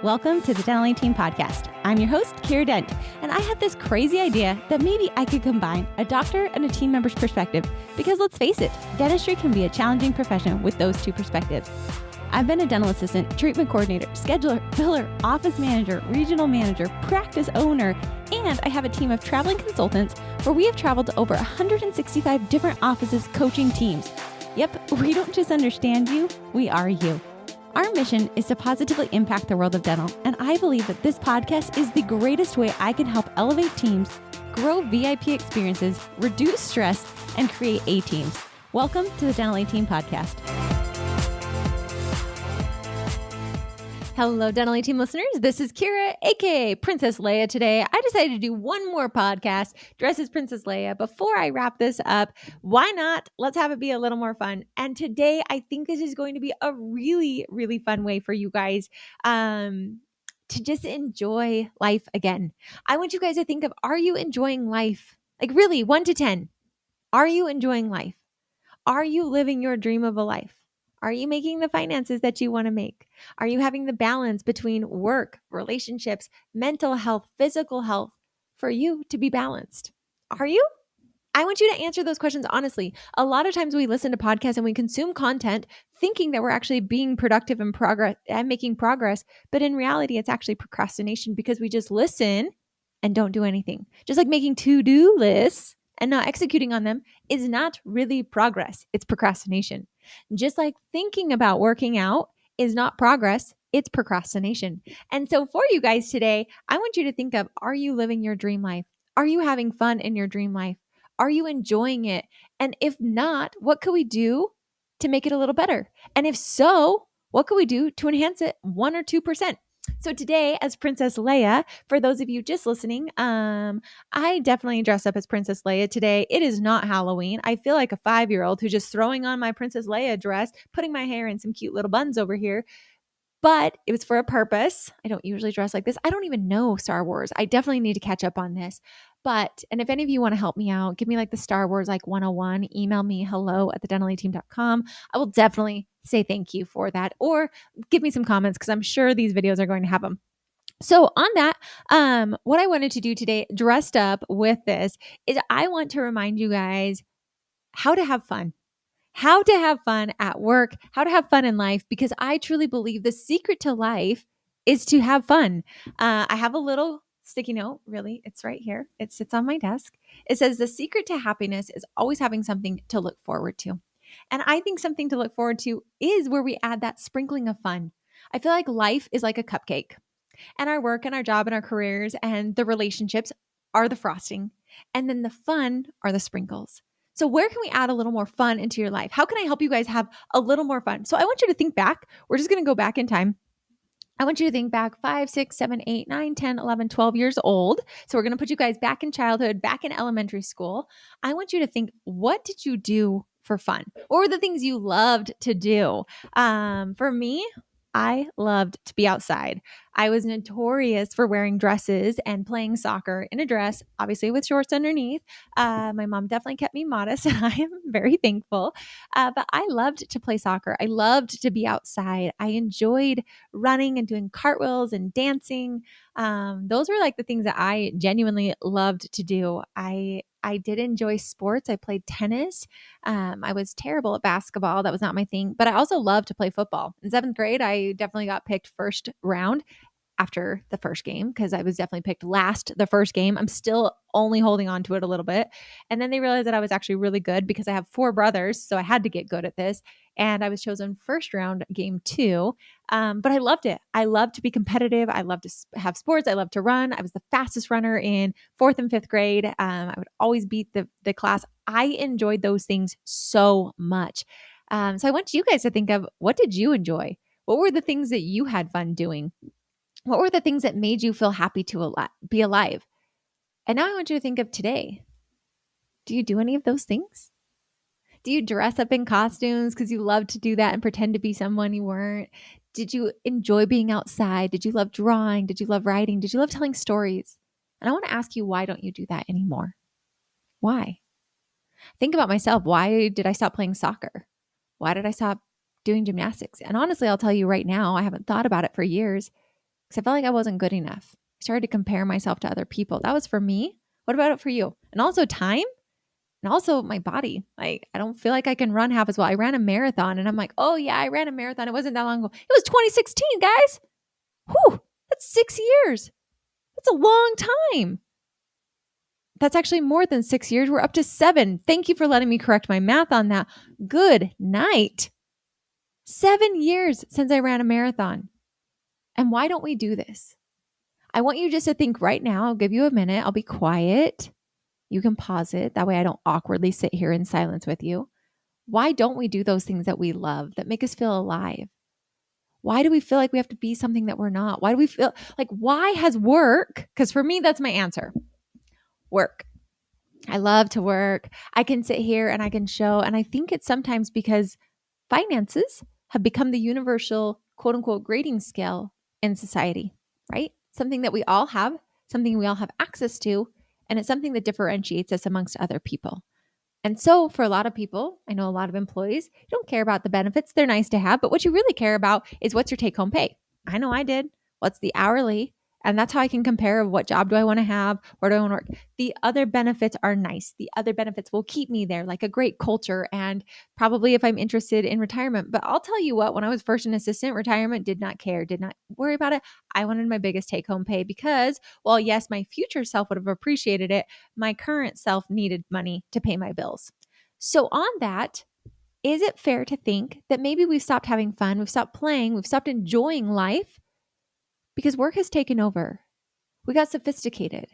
Welcome to the Dental Team Podcast. I'm your host, Kiera Dent, and I have this crazy idea that maybe I could combine a doctor and a team member's perspective because let's face it, dentistry can be a challenging profession with those two perspectives. I've been a dental assistant, treatment coordinator, scheduler, biller, office manager, regional manager, practice owner, and I have a team of traveling consultants where we have traveled to over 165 different offices coaching teams. Yep, we don't just understand you, we are you. Our mission is to positively impact the world of dental, and I believe that this podcast is the greatest way I can help elevate teams, grow VIP experiences, reduce stress, and create A-teams. Welcome to the Dental Team Podcast. Hello, Dental Team listeners. This is Kiera, aka Princess Leia. Today, I decided to do one more podcast dressed as Princess Leia. Before I wrap this up, why not? Let's have it be a little more fun. And today, I think this is going to be a really, really fun way for you guys to just enjoy life again. I want you guys to think of, are you enjoying life? Like really, 1 to 10. Are you enjoying life? Are you living your dream of a life? Are you making the finances that you want to make? Are you having the balance between work, relationships, mental health, physical health for you to be balanced? Are you? I want you to answer those questions honestly. A lot of times we listen to podcasts and we consume content thinking that we're actually being productive and making progress. But in reality, it's actually procrastination because we just listen and don't do anything. Just like making to-do lists and not executing on them is not really progress. It's procrastination. Just like thinking about working out is not progress, it's procrastination. And so for you guys today, I want you to think of, are you living your dream life? Are you having fun in your dream life? Are you enjoying it? And if not, what could we do to make it a little better? And if so, what could we do to enhance it 1 or 2%? So today, as Princess Leia, for those of you just listening, I definitely dress up as Princess Leia today. It is not Halloween. I feel like a 5-year-old who's just throwing on my Princess Leia dress, putting my hair in some cute little buns over here. But it was for a purpose. I don't usually dress like this. I don't even know Star Wars. I definitely need to catch up on this. And if any of you want to help me out, give me like the Star Wars like 101, email me hello@thedentalateam.com. I will definitely say thank you for that, or give me some comments because I'm sure these videos are going to have them. So on that, what I wanted to do today, dressed up with this, is I want to remind you guys how to have fun. How to have fun at work, how to have fun in life, because I truly believe the secret to life is to have fun. I have a little sticky note, really, it's right here. It sits on my desk. It says, the secret to happiness is always having something to look forward to. And I think something to look forward to is where we add that sprinkling of fun. I feel like life is like a cupcake, and our work and our job and our careers and the relationships are the frosting. And then the fun are the sprinkles. So where can we add a little more fun into your life? How can I help you guys have a little more fun? So I want you to think back. We're just going to go back in time. I want you to think back 5, 6, 7, 8, 9, 10, 11, 12 years old. So we're going to put you guys back in childhood, back in elementary school. I want you to think, what did you do for fun? What were the things you loved to do? For me, I loved to be outside. I was notorious for wearing dresses and playing soccer in a dress, obviously with shorts underneath. My mom definitely kept me modest, and I am very thankful. But I loved to play soccer. I loved to be outside. I enjoyed running and doing cartwheels and dancing. Those were like the things that I genuinely loved to do. I did enjoy sports. I played tennis. I was terrible at basketball. That was not my thing, but I also loved to play football. In 7th grade, I definitely got picked first round after the first game because I was definitely picked last the first game. I'm still only holding on to it a little bit. And then they realized that I was actually really good because I have 4 brothers, so I had to get good at this. And I was chosen first round game 2. But I loved it. I loved to be competitive. I loved to have sports. I loved to run. I was the fastest runner in 4th and 5th grade. I would always beat the class. I enjoyed those things so much. So I want you guys to think of, what did you enjoy? What were the things that you had fun doing? What were the things that made you feel happy to be alive? And now I want you to think of today. Do you do any of those things? Do you dress up in costumes because you love to do that and pretend to be someone you weren't? Did you enjoy being outside? Did you love drawing? Did you love writing? Did you love telling stories? And I want to ask you, why don't you do that anymore? Why? Think about myself. Why did I stop playing soccer? Why did I stop doing gymnastics? And honestly, I'll tell you right now, I haven't thought about it for years. because I felt like I wasn't good enough. I started to compare myself to other people. That was for me. What about it for you? And also time and also my body. Like, I don't feel like I can run half as well. I ran a marathon and I'm like, oh yeah, I ran a marathon. It wasn't that long ago. It was 2016, guys. Whew, that's 6 years. That's a long time. That's actually more than 6 years. We're up to 7. Thank you for letting me correct my math on that. Good night. 7 years since I ran a marathon. And why don't we do this? I want you just to think right now. I'll give you a minute. I'll be quiet. You can pause it. That way I don't awkwardly sit here in silence with you. Why don't we do those things that we love, that make us feel alive? Why do we feel like we have to be something that we're not? Why do we feel like, why has work? Because for me, that's my answer. Work. I love to work. I can sit here and I can show. And I think it's sometimes because finances have become the universal quote unquote grading scale in society, right? Something that we all have, something we all have access to, and it's something that differentiates us amongst other people. And so for a lot of people, I know a lot of employees, you don't care about the benefits. They're nice to have, but what you really care about is what's your take home pay. I know I did. What's the hourly? And that's how I can compare what job do I want to have? Where do I want to work? The other benefits are nice. The other benefits will keep me there, like a great culture and probably if I'm interested in retirement. But I'll tell you what, when I was first an assistant, retirement did not care, did not worry about it. I wanted my biggest take home pay because, well, yes, my future self would have appreciated it. My current self needed money to pay my bills. So on that, is it fair to think that maybe we've stopped having fun, we've stopped playing, we've stopped enjoying life because work has taken over? We got sophisticated.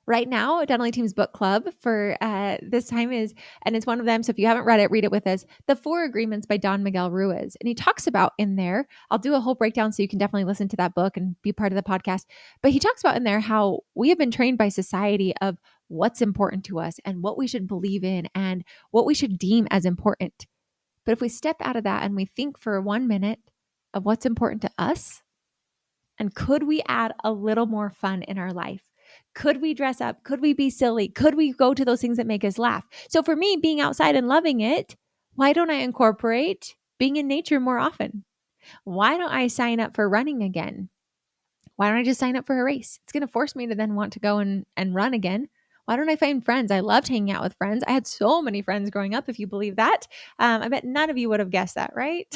Right now, Donnelly Team's book club for this time is, and it's one of them. So if you haven't read it, read it with us. The 4 Agreements by Don Miguel Ruiz. And he talks about in there, I'll do a whole breakdown so you can definitely listen to that book and be part of the podcast. But he talks about in there how we have been trained by society of what's important to us and what we should believe in and what we should deem as important. But if we step out of that and we think for 1 minute of what's important to us, and could we add a little more fun in our life? Could we dress up? Could we be silly? Could we go to those things that make us laugh? So for me, being outside and loving it, why don't I incorporate being in nature more often? Why don't I sign up for running again? Why don't I just sign up for a race? It's going to force me to then want to go and run again. Why don't I find friends? I loved hanging out with friends. I had so many friends growing up, if you believe that. I bet none of you would have guessed that, right?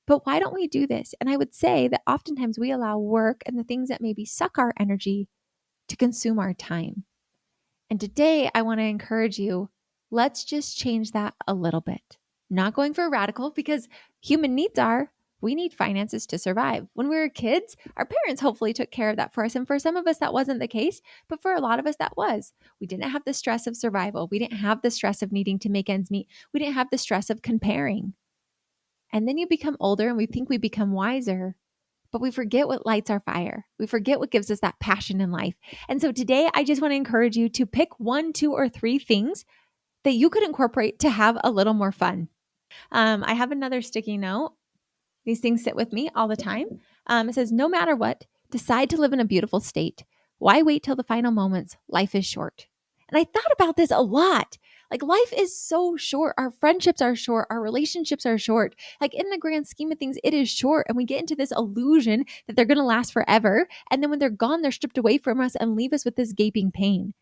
But why don't we do this? And I would say that oftentimes we allow work and the things that maybe suck our energy to consume our time. And today I want to encourage you, let's just change that a little bit. Not going for a radical because human needs are, we need finances to survive. When we were kids, our parents hopefully took care of that for us. And for some of us, that wasn't the case. But for a lot of us, that was. We didn't have the stress of survival. We didn't have the stress of needing to make ends meet. We didn't have the stress of comparing. And then you become older and we think we become wiser, but we forget what lights our fire. We forget what gives us that passion in life. And so today, I just want to encourage you to pick 1, 2, or 3 things that you could incorporate to have a little more fun. I have another sticky note. These things sit with me all the time. It says, no matter what, decide to live in a beautiful state. Why wait till the final moments? Life is short. And I thought about this a lot. Like, life is so short. Our friendships are short. Our relationships are short. Like, in the grand scheme of things, it is short. And we get into this illusion that they're going to last forever. And then when they're gone, they're stripped away from us and leave us with this gaping pain.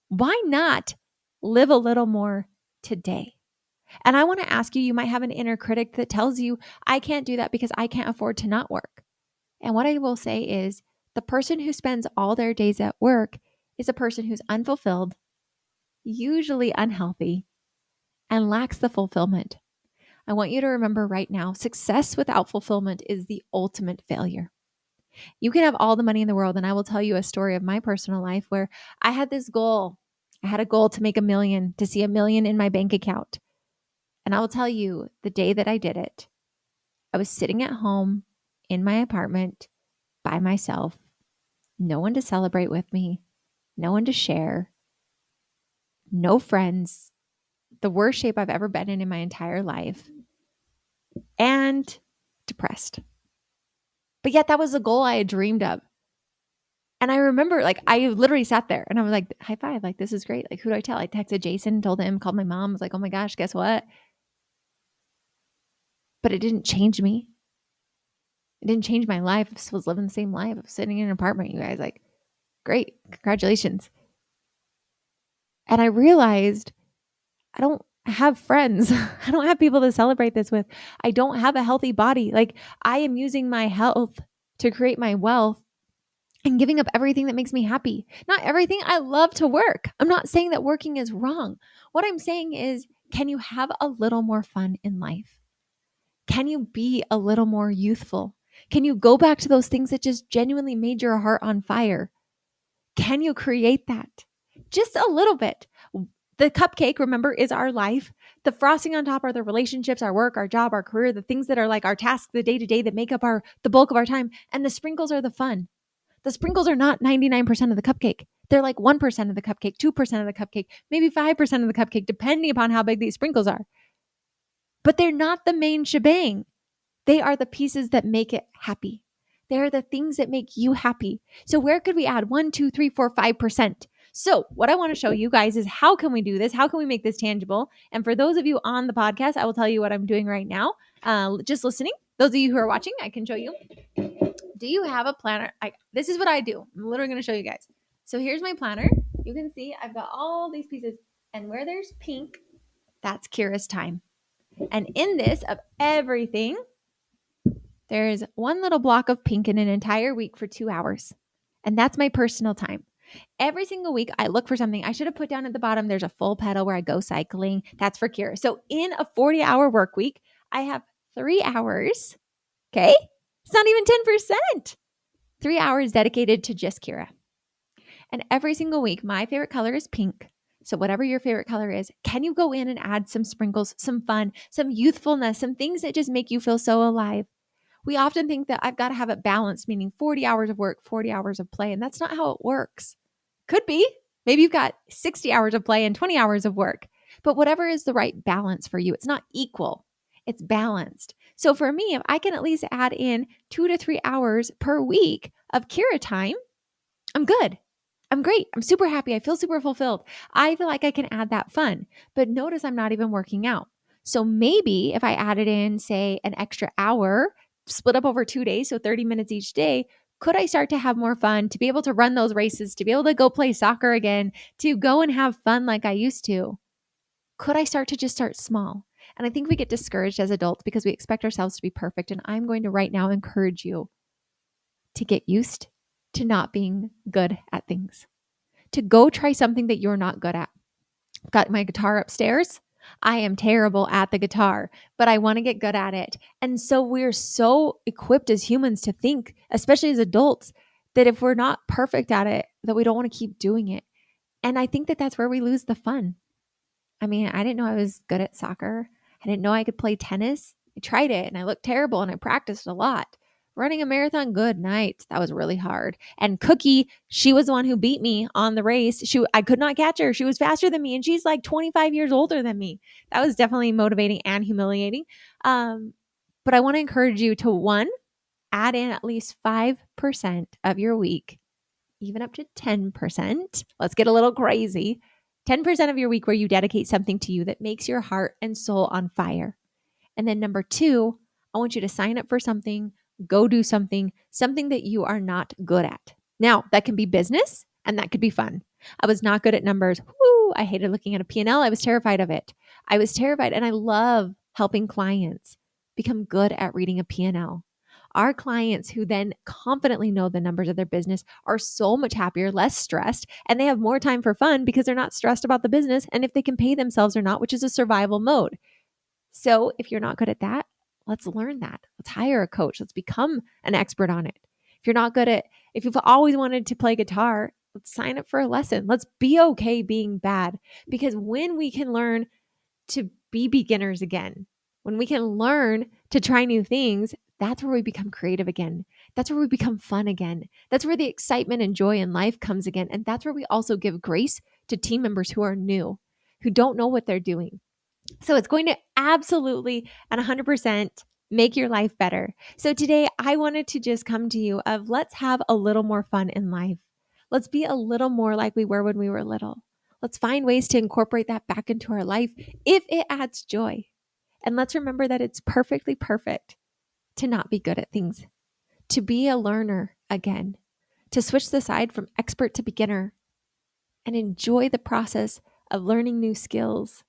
Why not live a little more today? And I want to ask you, you might have an inner critic that tells you, I can't do that because I can't afford to not work. And what I will say is the person who spends all their days at work is a person who's unfulfilled, usually unhealthy, and lacks the fulfillment. I want you to remember right now, success without fulfillment is the ultimate failure. You can have all the money in the world, and I will tell you a story of my personal life where I had this goal. I had a goal to make $1 million, to see $1 million in my bank account. And I will tell you, the day that I did it, I was sitting at home in my apartment by myself, no one to celebrate with me, no one to share, no friends, the worst shape I've ever been in my entire life, and depressed. But yet that was the goal I had dreamed of. And I remember, like, I literally sat there and I was like, high five, like, this is great. Like, who do I tell? I texted Jason, told him, called my mom, was like, oh my gosh, guess what? But it didn't change me. It didn't change my life. I was living the same life. I was sitting in an apartment, you guys. Like, great. Congratulations. And I realized I don't have friends. I don't have people to celebrate this with. I don't have a healthy body. Like, I am using my health to create my wealth and giving up everything that makes me happy. Not everything. I love to work. I'm not saying that working is wrong. What I'm saying is, can you have a little more fun in life? Can you be a little more youthful? Can you go back to those things that just genuinely made your heart on fire? Can you create that? Just a little bit. The cupcake, remember, is our life. The frosting on top are the relationships, our work, our job, our career, the things that are like our tasks, the day-to-day that make up the bulk of our time. And the sprinkles are the fun. The sprinkles are not 99% of the cupcake. They're like 1% of the cupcake, 2% of the cupcake, maybe 5% of the cupcake, depending upon how big these sprinkles are. But they're not the main shebang. They are the pieces that make it happy. They are the things that make you happy. So where could we add 1, 2, 3, 4, 5%? So what I want to show you guys is how can we do this? How can we make this tangible? And for those of you on the podcast, I will tell you what I'm doing right now. Just listening. Those of you who are watching, I can show you. Do you have a planner? This is what I do. I'm literally going to show you guys. So here's my planner. You can see I've got all these pieces. And where there's pink, that's Kiera's time. And in this, of everything, there's one little block of pink in an entire week for 2 hours. And that's my personal time. Every single week, I look for something. I should have put down at the bottom, there's a full pedal where I go cycling. That's for Kiera. So in a 40-hour work week, I have 3 hours. Okay? It's not even 10%. 3 hours dedicated to just Kiera. And every single week, my favorite color is pink. So whatever your favorite color is, can you go in and add some sprinkles, some fun, some youthfulness, some things that just make you feel so alive? We often think that I've got to have it balanced, meaning 40 hours of work, 40 hours of play. And that's not how it works. Could be. Maybe you've got 60 hours of play and 20 hours of work. But whatever is the right balance for you, it's not equal. It's balanced. So for me, if I can at least add in 2 to 3 hours per week of Kiera time, I'm good. I'm great. I'm super happy. I feel super fulfilled. I feel like I can add that fun. But notice I'm not even working out. So maybe if I added in, say, an extra hour, split up over 2 days, so 30 minutes each day, could I start to have more fun, to be able to run those races, to be able to go play soccer again, to go and have fun like I used to? Could I start to just start small? And I think we get discouraged as adults because we expect ourselves to be perfect. And I'm going to right now encourage you to get used to not being good at things, to go try something that you're not good at. I've got my guitar upstairs. I am terrible at the guitar, but I want to get good at it. And so we're so equipped as humans to think, especially as adults, that if we're not perfect at it, that we don't want to keep doing it. And I think that that's where we lose the fun. I mean, I didn't know I was good at soccer. I didn't know I could play tennis. I tried it and I looked terrible and I practiced a lot. Running a marathon, good night. That was really hard. And Cookie, she was the one who beat me on the race. I could not catch her. She was faster than me and she's like 25 years older than me. That was definitely motivating and humiliating. But I want to encourage you to, one, add in at least 5% of your week, even up to 10%. Let's get a little crazy. 10% of your week where you dedicate something to you that makes your heart and soul on fire. And then number 2, I want you to sign up for something, go do something that you are not good at. Now, that can be business and that could be fun. I was not good at numbers. Woo, I hated looking at a P&L. I was terrified of it. I was terrified, and I love helping clients become good at reading a P&L. Our clients who then confidently know the numbers of their business are so much happier, less stressed, and they have more time for fun because they're not stressed about the business and if they can pay themselves or not, which is a survival mode. So if you're not good at that, let's learn that. Let's hire a coach. Let's become an expert on it. If you've always wanted to play guitar, let's sign up for a lesson. Let's be okay being bad, because when we can learn to be beginners again, when we can learn to try new things, that's where we become creative again. That's where we become fun again. That's where the excitement and joy in life comes again. And that's where we also give grace to team members who are new, who don't know what they're doing. So it's going to absolutely and 100% make your life better. So today I wanted to just come to you of, let's have a little more fun in life. Let's be a little more like we were when we were little. Let's find ways to incorporate that back into our life if it adds joy. And let's remember that it's perfectly perfect to not be good at things. to be a learner again, to switch the side from expert to beginner and enjoy the process of learning new skills,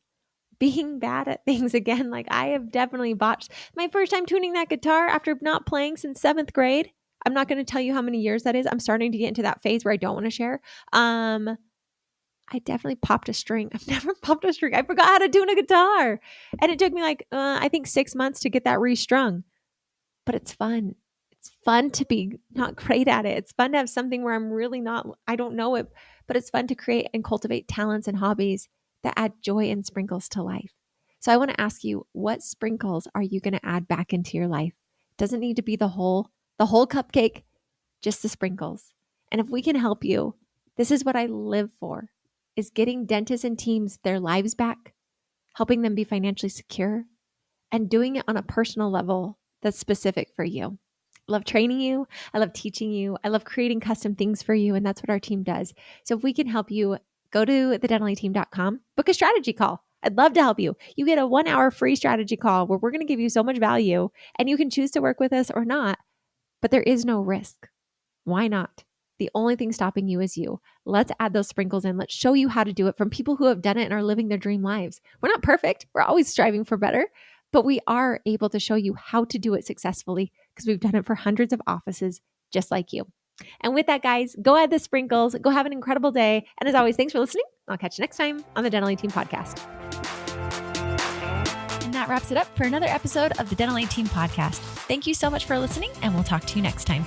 being bad at things again. Like I have definitely botched my first time tuning that guitar after not playing since 7th grade. I'm not going to tell you how many years that is. I'm starting to get into that phase where I don't want to share. I definitely popped a string. I've never popped a string. I forgot how to tune a guitar. And it took me I think 6 months to get that restrung. But it's fun. It's fun to be not great at it. It's fun to have something where I'm really not, I don't know it, but it's fun to create and cultivate talents and hobbies that add joy and sprinkles to life. So I want to ask you, what sprinkles are you going to add back into your life? It doesn't need to be the whole cupcake, just the sprinkles. And if we can help you, this is what I live for, is getting dentists and teams their lives back, helping them be financially secure, and doing it on a personal level that's specific for you. I love training you. I love teaching you. I love creating custom things for you. And that's what our team does. So if we can help you, go to thedentallyteam.com, book a strategy call. I'd love to help you. You get a 1-hour free strategy call where we're going to give you so much value and you can choose to work with us or not, but there is no risk. Why not? The only thing stopping you is you. Let's add those sprinkles in. Let's show you how to do it from people who have done it and are living their dream lives. We're not perfect. We're always striving for better, but we are able to show you how to do it successfully because we've done it for hundreds of offices just like you. And with that, guys, go add the sprinkles. Go have an incredible day. And as always, thanks for listening. I'll catch you next time on the Dental A Team Podcast. And that wraps it up for another episode of the Dental A Team Podcast. Thank you so much for listening, and we'll talk to you next time.